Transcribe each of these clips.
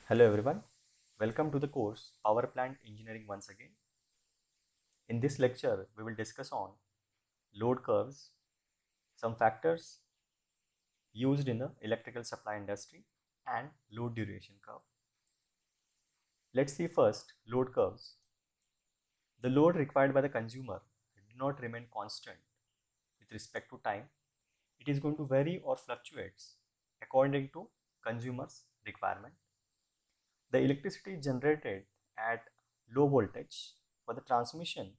Hello everyone, welcome to the course Power Plant Engineering once again. In this lecture, we will discuss on load curves, some factors used in the electrical supply industry and load duration curve. Let's see first load curves. The load required by the consumer do not remain constant with respect to time. It is going to vary or fluctuates according to consumer's requirement. The electricity generated at low voltage for the transmission,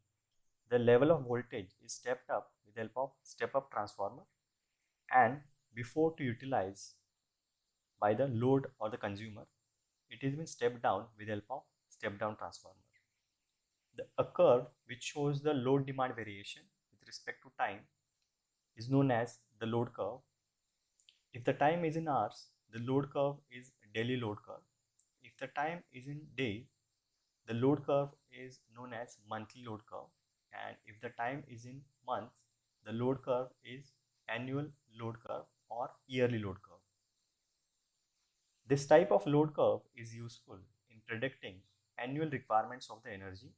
the level of voltage is stepped up with the help of step-up transformer, and before to utilize by the load or the consumer, it is been stepped down with the help of step-down transformer. A curve which shows the load demand variation with respect to time is known as the load curve. If the time is in hours, the load curve is daily load curve. If the time is in day, the load curve is known as monthly load curve, and if the time is in months, the load curve is annual load curve or yearly load curve. This type of load curve is useful in predicting annual requirements of the energy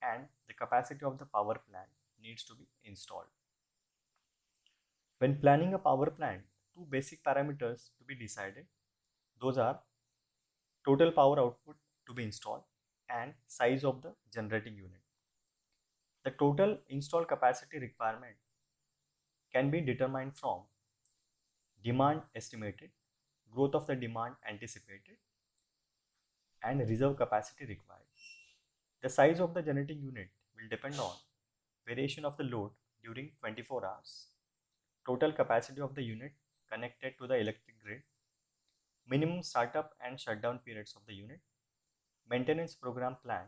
and the capacity of the power plant needs to be installed. When planning a power plant, two basic parameters to be decided. Those are total power output to be installed and size of the generating unit. The total installed capacity requirement can be determined from demand estimated, growth of the demand anticipated, and reserve capacity required. The size of the generating unit will depend on variation of the load during 24 hours, total capacity of the unit connected to the electric grid, minimum startup and shutdown periods of the unit, maintenance program plan,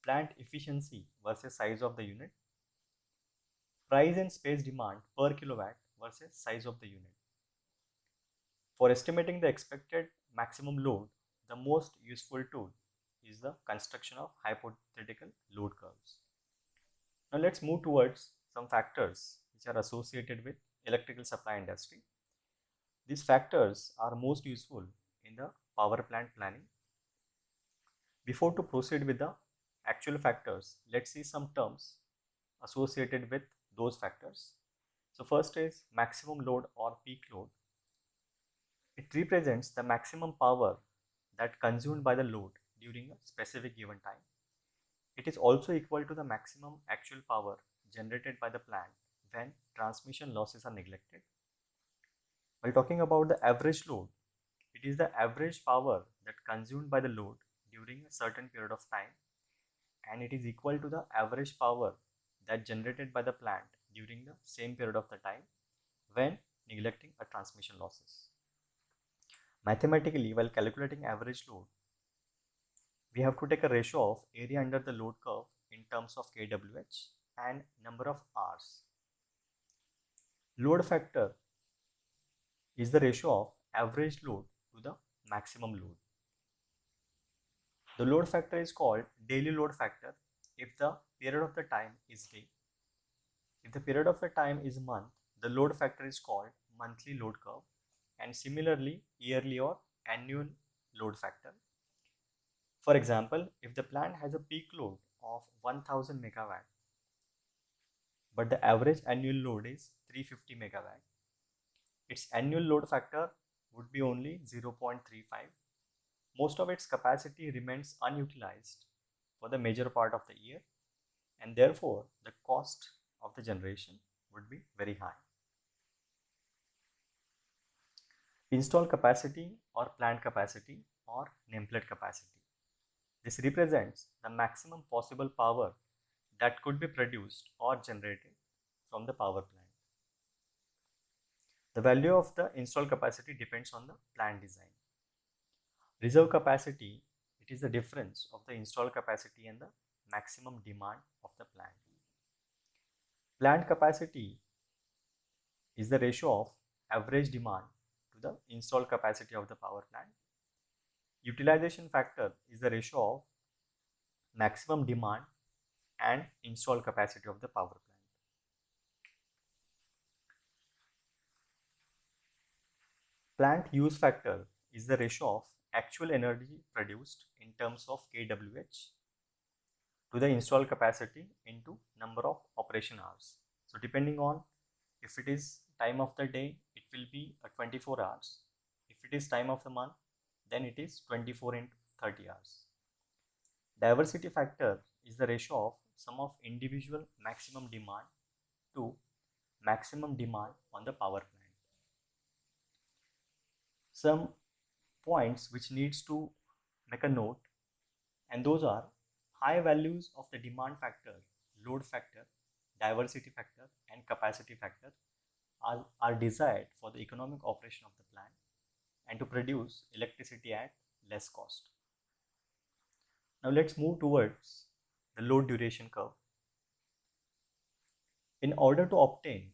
plant efficiency versus size of the unit, price and space demand per kilowatt versus size of the unit. For estimating the expected maximum load, the most useful tool is the construction of hypothetical load curves. Now let's move towards some factors which are associated with electrical supply industry. These factors are most useful in the power plant planning. Before to proceed with the actual factors, let's see some terms associated with those factors. So first is maximum load or peak load. It represents the maximum power that consumed by the load during a specific given time. It is also equal to the maximum actual power generated by the plant when transmission losses are neglected. While talking about the average load, it is the average power that consumed by the load during a certain period of time, and it is equal to the average power that generated by the plant during the same period of the time when neglecting a transmission losses. Mathematically, while calculating average load, we have to take a ratio of area under the load curve in terms of kWh and number of hours. Load factor is the ratio of average load to the maximum load. The load factor is called daily load factor if the period of the time is day. If the period of the time is month, the load factor is called monthly load curve, and similarly yearly or annual load factor. For example, if the plant has a peak load of 1000 megawatt, but the average annual load is 350 megawatt, its annual load factor would be only 0.35. Most of its capacity remains unutilized for the major part of the year, and therefore the cost of the generation would be very high. Install capacity or plant capacity or nameplate capacity. This represents the maximum possible power that could be produced or generated from the power plant. The value of the installed capacity depends on the plant design. Reserve capacity, it is the difference of the installed capacity and the maximum demand of the plant. Plant capacity is the ratio of average demand to the installed capacity of the power plant. Utilization factor is the ratio of maximum demand and installed capacity of the power plant. Plant use factor is the ratio of actual energy produced in terms of kWh to the installed capacity into number of operation hours. So depending on if it is time of the day, it will be 24 hours. If it is time of the month, then it is 24 into 30 hours. Diversity factor is the ratio of sum of individual maximum demand to maximum demand on the power plant. Some points which needs to make a note, and those are high values of the demand factor, load factor, diversity factor and capacity factor are desired for the economic operation of the plant and to produce electricity at less cost. Now let's move towards the load duration curve. In order to obtain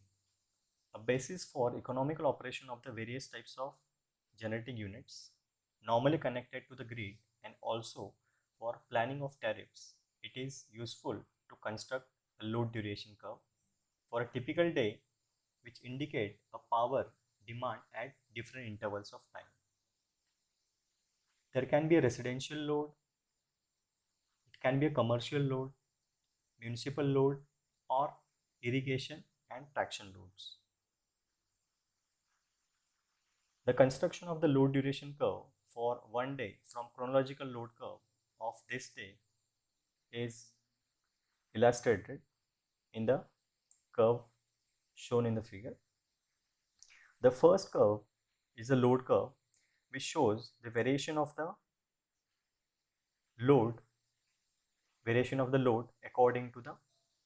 a basis for economical operation of the various types of generating units normally connected to the grid and also for planning of tariffs, it is useful to construct a load duration curve for a typical day which indicate a power demand at different intervals of time. There can be a residential load, it can be a commercial load, municipal load or irrigation and traction loads. The construction of the load duration curve for one day from chronological load curve of this day is illustrated in the curve shown in the figure. The first curve is a load curve which shows the variation of the load according to the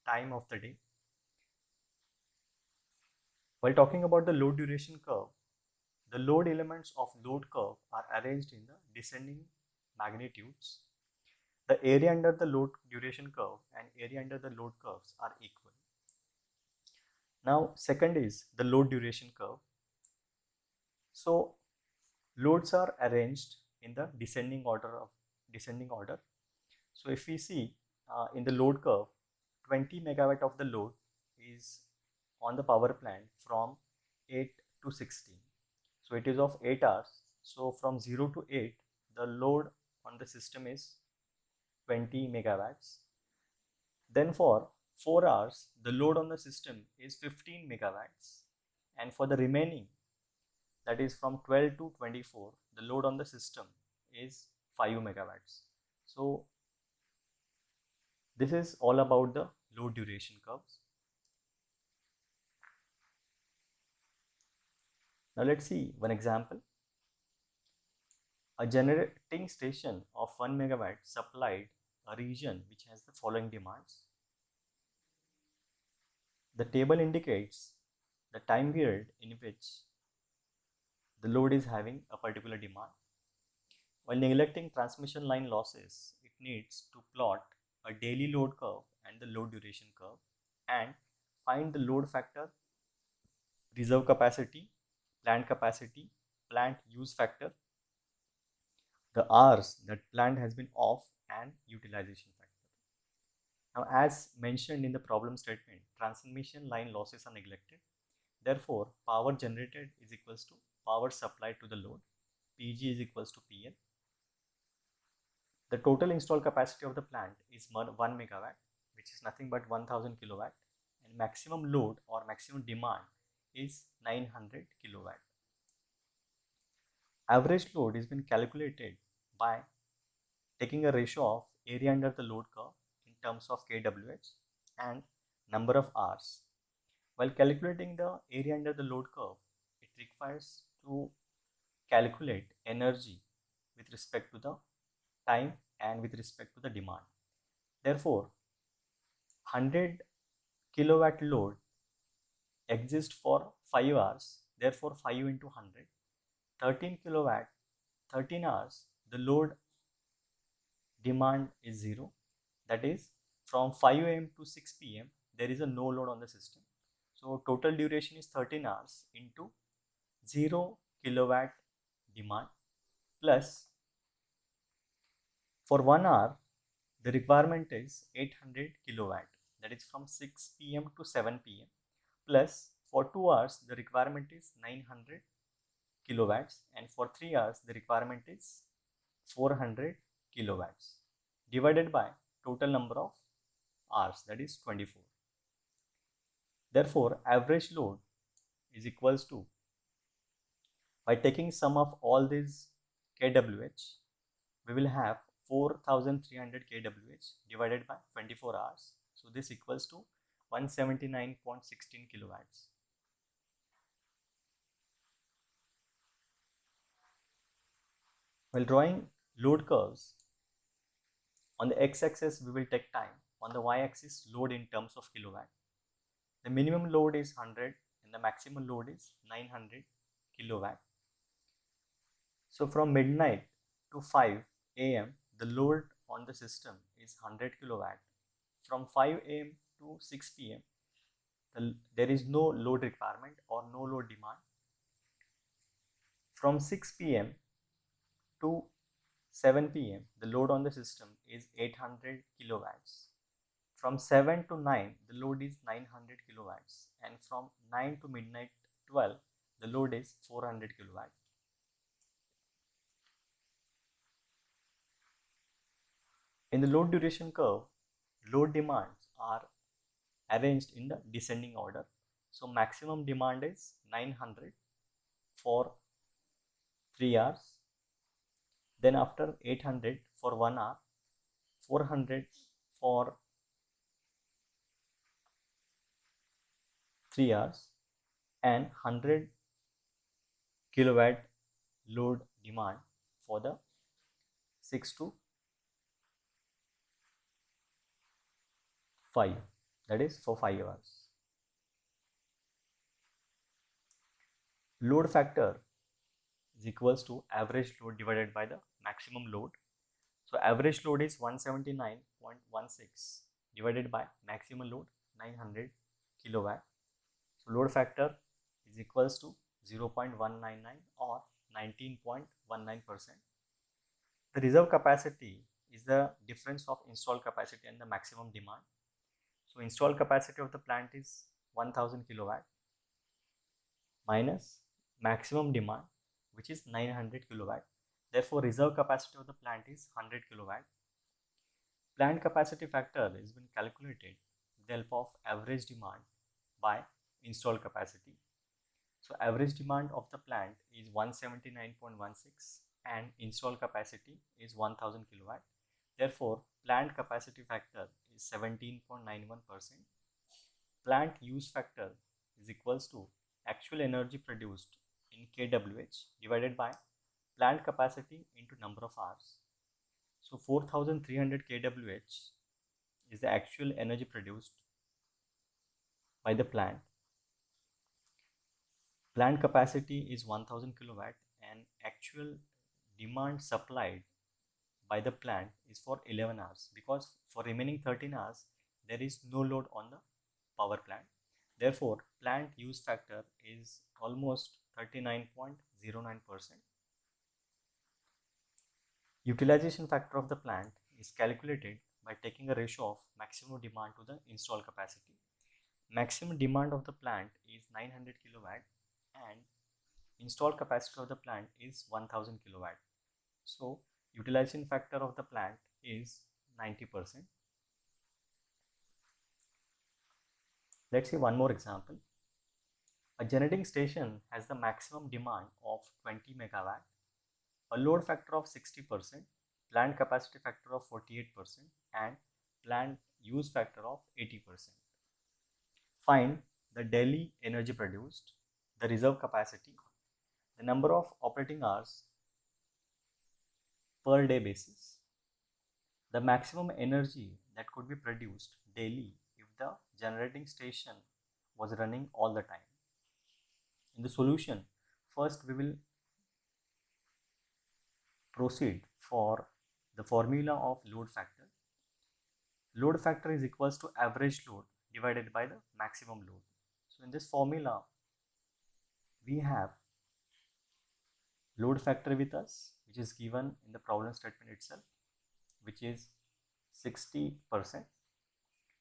time of the day. While talking about the load duration curve, the load elements of load curve are arranged in the descending magnitudes. The area under the load duration curve and area under the load curves are equal. Now, second is the load duration curve. So, loads are arranged in the descending order. So, if we see in the load curve, 20 megawatt of the load is on the power plant from 8 to 16. So it is of 8 hours. So from 0 to 8, the load on the system is 20 megawatts. Then for 4 hours, the load on the system is 15 megawatts. And for the remaining, that is from 12 to 24, the load on the system is 5 megawatts. So this is all about the load duration curves. Now let's see one example. A generating station of 1 megawatt supplied a region which has the following demands. The table indicates the time period in which the load is having a particular demand. While neglecting transmission line losses, it needs to plot a daily load curve and the load duration curve and find the load factor, reserve capacity, plant use factor, the hours that plant has been off and utilization factor. Now, as mentioned in the problem statement, transmission line losses are neglected. Therefore, power generated is equals to power supplied to the load. Pg is equals to PL. The total installed capacity of the plant is 1 megawatt, which is nothing but 1000 kilowatt, and maximum load or maximum demand is 900 kilowatt. Average load has been calculated by taking a ratio of area under the load curve in terms of kWh and number of hours. While calculating the area under the load curve, it requires to calculate energy with respect to the time and with respect to the demand. Therefore, 100 kilowatt load exists for 5 hours. Therefore, 5 into 100, 13 kilowatt, 13 hours, the load demand is 0. That is, from 5 am to 6 pm, there is a no load on the system. So total duration is 13 hours into 0 kilowatt demand plus for 1 hour, the requirement is 800 kilowatt. That is from 6 pm to 7 pm plus for 2 hours, the requirement is 900 kilowatts and for 3 hours, the requirement is 400 kilowatts divided by total number of hours, that is 24. Therefore, average load is equals to, by taking sum of all these kWh, we will have 4300 kWh divided by 24 hours. So this equals to 179.16 kilowatts. While drawing load curves, on the x-axis we will take time, on the y-axis load in terms of kilowatt. The minimum load is 100 and the maximum load is 900 kilowatt. So from midnight to 5 am, the load on the system is 100 kilowatt. From 5 am to 6 pm, there is no load requirement or no load demand. From 6 pm to 7 pm, the load on the system is 800 kilowatts. From 7 to 9, the load is 900 kilowatts. And from 9 to midnight 12, the load is 400 kilowatts. In the load duration curve, load demands are arranged in the descending order. So maximum demand is 900 for 3 hours. Then after 800 for 1 hour, 400 for 3 hours, and 100 kilowatt load demand for the 6 to 5, that is for 5 hours. Load factor is equals to average load divided by the maximum load. So average load is 179.16 divided by maximum load 900 kilowatt. So load factor is equals to 0.199 or 19.19%. The reserve capacity is the difference of installed capacity and the maximum demand. So installed capacity of the plant is 1000 kilowatt minus maximum demand, which is 900 kilowatt. Therefore, reserve capacity of the plant is 100 kilowatt. Plant capacity factor has been calculated with the help of average demand by installed capacity. So average demand of the plant is 179.16 and installed capacity is 1000 kilowatt. Therefore, plant capacity factor is 17.91%. Plant use factor is equals to actual energy produced in kWh divided by plant capacity into number of hours. So 4300 kWh is the actual energy produced by the plant. Plant capacity is 1000 kilowatt and actual demand supplied by the plant is for 11 hours, because for remaining 13 hours there is no load on the power plant. Therefore, plant use factor is almost 39.09%. Utilization factor of the plant is calculated by taking a ratio of maximum demand to the installed capacity. Maximum demand of the plant is 900 kilowatt and installed capacity of the plant is 1000 kilowatt. So utilization factor of the plant is 90%. Let's see one more example. A generating station has the maximum demand of 20 megawatt, a load factor of 60%, plant capacity factor of 48%, and plant use factor of 80%. Find the daily energy produced, the reserve capacity, the number of operating hours per day basis, the maximum energy that could be produced daily if the generating station was running all the time. In the solution, first we will proceed for the formula of load factor. Load factor is equals to average load divided by the maximum load. So in this formula, we have load factor with us, which is given in the problem statement itself, which is 60%.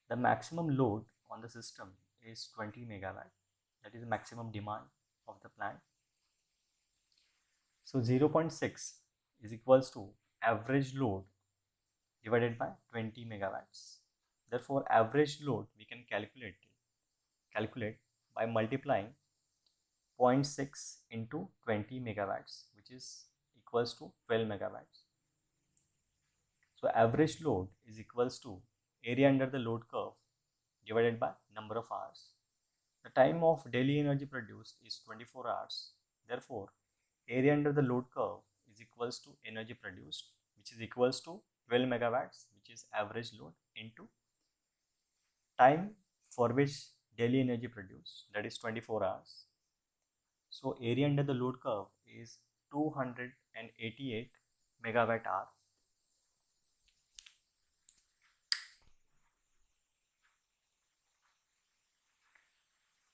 The maximum load on the system is 20 megawatt, that is the maximum demand of the plant. So 0.6 is equals to average load divided by 20 megawatts. Therefore, average load we can calculate by multiplying 0.6 into 20 megawatts, which is equals to 12 megawatts. So average load is equals to area under the load curve divided by number of hours. The time of daily energy produced is 24 hours. Therefore, area under the load curve is equals to energy produced, which is equals to 12 megawatts, which is average load, into time for which daily energy produced, that is 24 hours. So area under the load curve is 288 megawatt hour.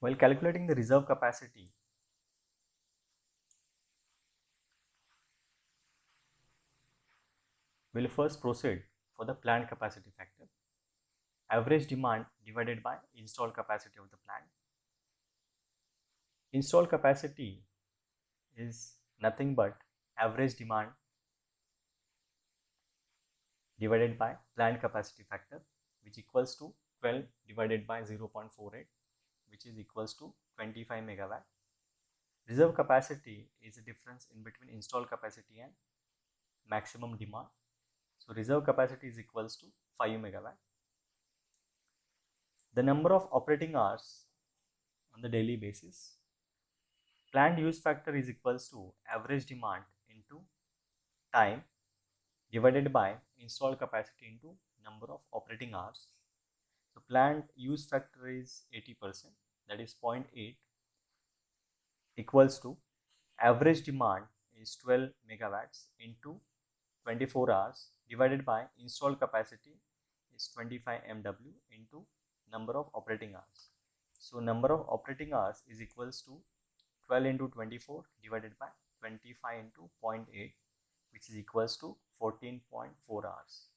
While calculating the reserve capacity, we'll first proceed for the plant capacity factor. Average demand divided by installed capacity of the plant. Installed capacity is nothing but average demand divided by plant capacity factor, which equals to 12 divided by 0.48, which is equals to 25 megawatt. Reserve capacity is the difference in between installed capacity and maximum demand. So reserve capacity is equals to 5 megawatt. The number of operating hours on the daily basis. Plant use factor is equals to average demand into time divided by installed capacity into number of operating hours. So plant use factor is 80%, that is 0.8, equals to average demand is 12 megawatts into 24 hours divided by installed capacity is 25 MW into number of operating hours. So number of operating hours is equals to 12 into 24 divided by 25 into 0.8, which is equals to 14.4 hours.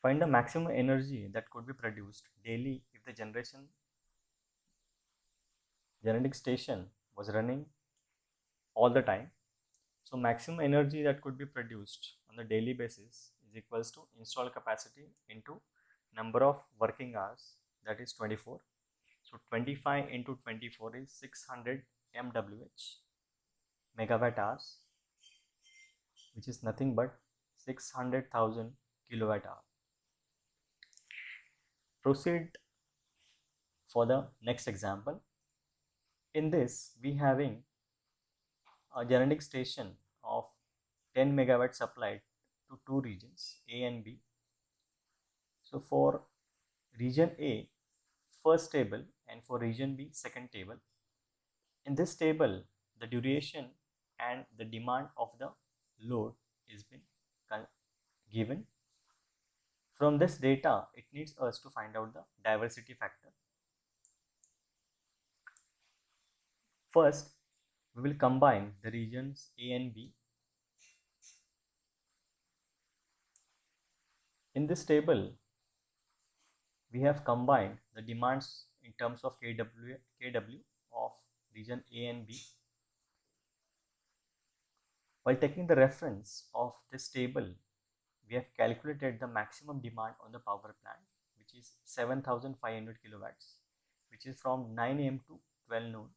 Find the maximum energy that could be produced daily if the generating station was running all the time. So maximum energy that could be produced on the daily basis is equals to installed capacity into number of working hours, that is 24. So 25 into 24 is 600 MWH, megawatt hours, which is nothing but 600,000 kilowatt hour. Proceed for the next example. In this, we having a generating station of 10 megawatt supplied to two regions, A and B. So for region A, first table, and for region B, second table. In this table, the duration and the demand of the load is been given. From this data, it needs us to find out the diversity factor. First, we will combine the regions A and B. In this table, we have combined the demands in terms of kW of region A and B. While taking the reference of this table, we have calculated the maximum demand on the power plant, which is 7,500 kilowatts, which is from 9 am to 12 noon.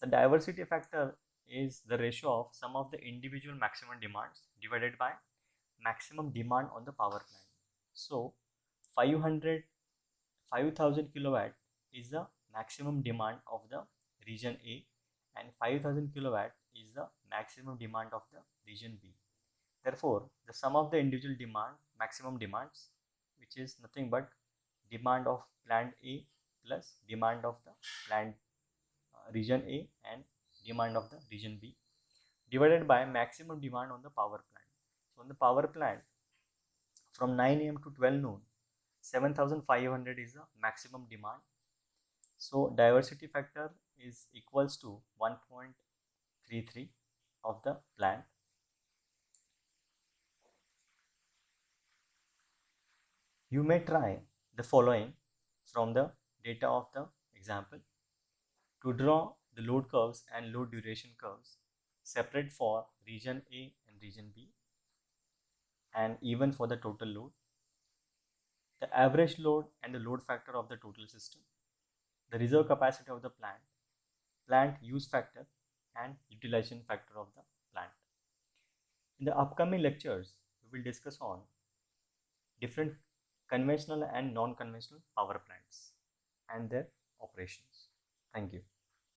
The diversity factor is the ratio of sum of the individual maximum demands divided by maximum demand on the power plant. So 5,000 kilowatt is the maximum demand of the region A, and 5,000 kilowatt is the maximum demand of the region B. Therefore, the sum of the individual maximum demands, which is nothing but demand of plant A plus demand of the plant region A and demand of the region B, divided by maximum demand on the power plant. So on the power plant, from 9 am to 12 noon, 7,500 is the maximum demand. So diversity factor is equals to 1.33 of the plant. You may try the following from the data of the example. To draw the load curves and load duration curves, separate for region A and region B, and even for the total load, the average load and the load factor of the total system, the reserve capacity of the plant, plant use factor, and utilization factor of the plant. In the upcoming lectures, we will discuss on different conventional and non-conventional power plants and their operations. Thank you.